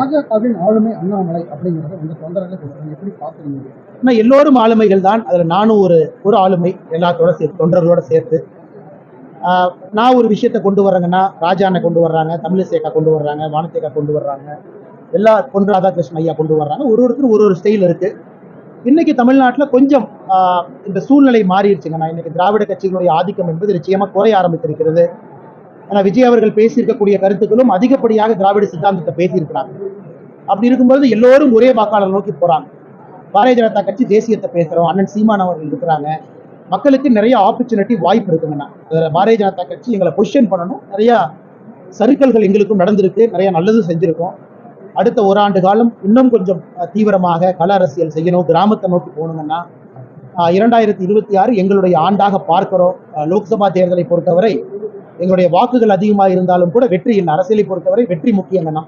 பாஜகவின் ஆளுமை அண்ணாமலை அப்படிங்கிறத வந்து தொண்டர்கள் பேசுறாங்க, எப்படி பாக்குறீங்க? ஆனால் எல்லோரும் ஆளுமைகள் தான். அதில் நானும் ஒரு ஆளுமை, எல்லாத்தோட சேர்த்து தொண்டர்களோட சேர்த்து. நான் ஒரு விஷயத்தை கொண்டு வர்றேங்கன்னா, ராஜானை கொண்டு வர்றாங்க, தமிழிசேகா கொண்டு வர்றாங்க, வானசேகா கொண்டு வர்றாங்க, எல்லா பொன் ராதாகிருஷ்ணன் ஐயா கொண்டு வர்றாங்க. ஒருத்தரும் ஒரு ஸ்டைல் இருக்கு. இன்னைக்கு தமிழ்நாட்டில் கொஞ்சம் இந்த சூழ்நிலை மாறிடுச்சுங்கண்ணா. இன்னைக்கு திராவிட கட்சிகளுடைய ஆதிக்கம் என்பது நிச்சயமா குறைய ஆரம்பித்திருக்கிறது. ஆனால் விஜய் அவர்கள் பேசியிருக்கக்கூடிய கருத்துக்களும் அதிகப்படியாக திராவிட சித்தாந்தத்தை பேசியிருக்கிறாங்க. அப்படி இருக்கும்போது எல்லோரும் ஒரே வாக்காளர் நோக்கி போறாங்க. பாரதிய ஜனதா கட்சி தேசியத்தை பேசுறோம், அண்ணன் சீமான் அவர்கள் இருக்கிறாங்க, மக்களுக்கு நிறைய ஆப்பர்ச்சுனிட்டி வாய்ப்பு இருக்குங்கண்ணா. பாரதிய ஜனதா கட்சி எங்களை பொசிஷன் பண்ணணும், நிறைய சர்க்கிள்கள் எங்களுக்கும் நடந்திருக்கு, நிறைய நல்லது செஞ்சிருக்கோம். அடுத்த ஓராண்டு காலம் இன்னும் கொஞ்சம் தீவிரமாக கள அரசியல் செய்யணும், கிராமத்தை நோக்கி போகணுங்கன்னா 2026 எங்களுடைய ஆண்டாக பார்க்கிறோம். லோக்சபா தேர்தலை பொறுத்தவரை எங்களுடைய வாக்குகள் அதிகமாக இருந்தாலும் கூட வெற்றி, அரசியலை பொறுத்தவரை வெற்றி முக்கியங்கண்ணா.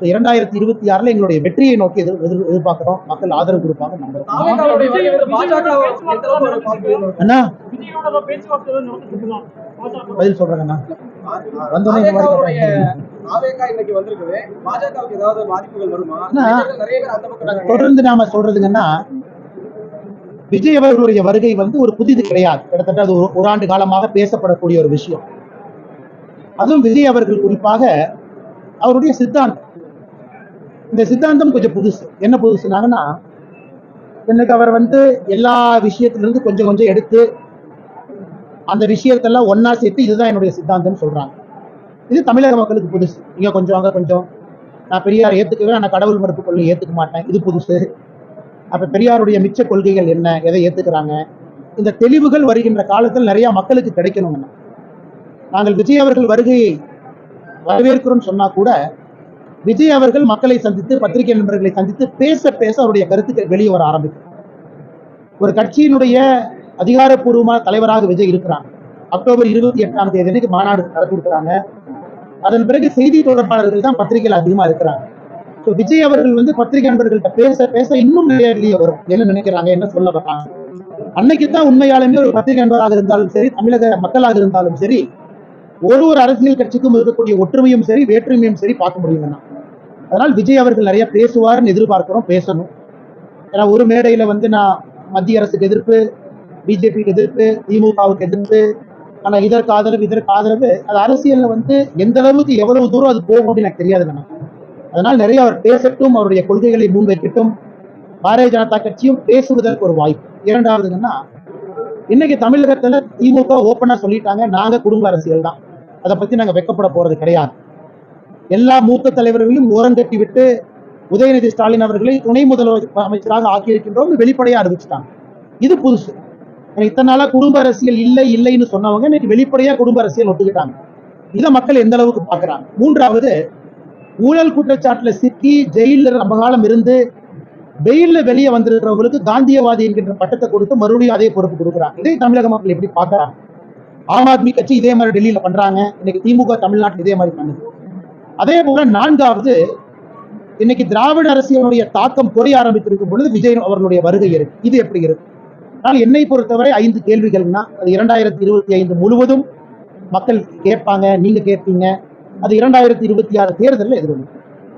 2026 எங்களுடைய வெற்றியை நோக்கி எதிர்பார்க்கிறோம். மக்கள் ஆதரவு கொடுப்பாங்க நம்புறோம். அண்ணா பதில் சொல்றேங்கண்ணா. தொடர்ந்து நாம சொல்றதுங்கன்னா, விஜய் அவர்களுடைய வருகை வந்து ஒரு புதிது கிடையாது. கிட்டத்தட்ட அது ஒரு ஆண்டு காலமாக பேசப்படக்கூடிய ஒரு விஷயம். அதுவும் விஜய் அவர்கள் குறிப்பாக அவருடைய சித்தாந்தம், இந்த சித்தாந்தம் கொஞ்சம் புதுசு. என்ன புதுசுனாங்கன்னா, எனக்கு அவர் வந்து எல்லா விஷயத்திலிருந்து கொஞ்சம் கொஞ்சம் எடுத்து அந்த விஷயத்தெல்லாம் ஒன்னா சேர்த்து இதுதான் என்னுடைய சித்தாந்தம் சொல்றாங்க. இது தமிழக மக்களுக்கு புதுசு. இங்க கொஞ்சம் அங்க கொஞ்சம், நான் பெரியார் ஏத்துக்குவேன், நான் கடவுள் மறுப்பு கொள்கை ஏத்துக்க மாட்டேன், இது புதுசு. அப்ப பெரியாருடைய மிச்ச கொள்கைகள் என்ன, எதை ஏத்துக்கிறாங்க, இந்த தெளிவுகள் வருகின்ற காலத்தில் நிறைய மக்களுக்கு கிடைக்கணும். நாங்கள் விஜய் அவர்கள் வருகையை வரவேற்கிறோம் சொன்னா கூட, விஜய் அவர்கள் மக்களை சந்தித்து, பத்திரிகை நண்பர்களை சந்தித்து பேச பேச அவருடைய கருத்துக்கள் வெளியே வர ஆரம்பிக்கும். ஒரு கட்சியினுடைய அதிகாரப்பூர்வமான தலைவராக விஜய் இருக்கிறாங்க. அக்டோபர் 28ஆம் தேதி மாநாடு நடத்திருக்கிறாங்க. அதன் பிறகு செய்தி தொடர்பாளர்கள் தான் பத்திரிகைகள் அதிகமா இருக்கிறாங்க. விஜய் அவர்கள் வந்து பத்திரிகை நண்பர்கள்ட்ட பேச பேச இன்னும் நிறைய வெளியே வரும், என்ன நினைக்கிறாங்க, என்ன சொல்ல வர்றாங்க. அன்னைக்கு தான் உண்மையாலுமே ஒரு பத்திரிகை நண்பராக இருந்தாலும் சரி, தமிழக மக்களாக இருந்தாலும் சரி, ஒரு அரசியல் கட்சிக்கும் இருக்கக்கூடிய ஒற்றுமையும் சரி, வேற்றுமையும் சரி பார்க்க முடியுங்கண்ணா. அதனால் விஜய் அவர்கள் நிறைய பேசுவார்னு எதிர்பார்க்கிறோம், பேசணும். ஏன்னா ஒரு மேடையில வந்து நான் மத்திய அரசுக்கு எதிர்ப்பு, பிஜேபிக்கு எதிர்ப்பு, திமுகவுக்கு எதிர்ப்பு, ஆனா இதற்கு ஆதரவு, அது அரசியல்ல வந்து எந்த அளவுக்கு எவ்வளவு தூரம் அது போகும் அப்படின்னு எனக்கு தெரியாதுங்கண்ணா. அதனால் நிறைய அவர் பேசட்டும், அவருடைய கொள்கைகளை முன்வைக்கட்டும். பாரதிய ஜனதா கட்சியும் பேசுவதற்கு ஒரு வாய்ப்பு. இரண்டாவதுங்கன்னா, இன்னைக்கு தமிழகத்துல திமுக ஓப்பனா சொல்லிட்டாங்க, நாங்க குடும்ப அரசியல் தான், அதை பத்தி நாங்க வெக்கப்பட போறது கிடையாது. எல்லா மூத்த தலைவர்களையும் ஓரங்கட்டி விட்டு உதயநிதி ஸ்டாலின் அவர்களை துணை முதல்வர் அமைச்சராக ஆக்கியிருக்கின்றோம் வெளிப்படையா அறிவிச்சுட்டாங்க. இது புதுசு. இத்தனை நாளா குடும்ப அரசியல் இல்லைன்னு சொன்னவங்க இன்னைக்கு வெளிப்படையா குடும்ப அரசியல் ஒத்துக்கிட்டாங்க. இதை மக்கள் எந்த அளவுக்கு பாக்குறாங்க. மூன்றாவது, ஊழல் குற்றச்சாட்டுல சிக்கி ஜெயில ரொம்ப காலம் இருந்து வெயில்ல வெளியே வந்திருக்கிறவங்களுக்கு காந்தியவாதி என்கின்ற பட்டத்தை கொடுத்து மறுபடியும் அதே பொறுப்பு கொடுக்குறாங்க. இதை தமிழக மக்கள் எப்படி பாக்குறாங்க? ஆம் ஆத்மி கட்சி இதே மாதிரி டெல்லியில பண்றாங்க, இன்னைக்கு திமுக தமிழ்நாட்டில் இதே மாதிரி பண்ணுது. அதே போல நான்காவது, இன்னைக்கு திராவிட அரசியலுடைய தாக்கம் குறைய ஆரம்பித்திருக்கும் பொழுது விஜய் அவர்களுடைய வருகை இருக்கு. இது எப்படி இருக்கு? ஆனால் என்னை பொறுத்தவரை 5 கேள்விகள்னா, அது 2025 முழுவதும் மக்கள் கேட்பாங்க, நீங்க கேட்பீங்க. அது 2026 தேர்தலில் எதிர்கொள்ளும்.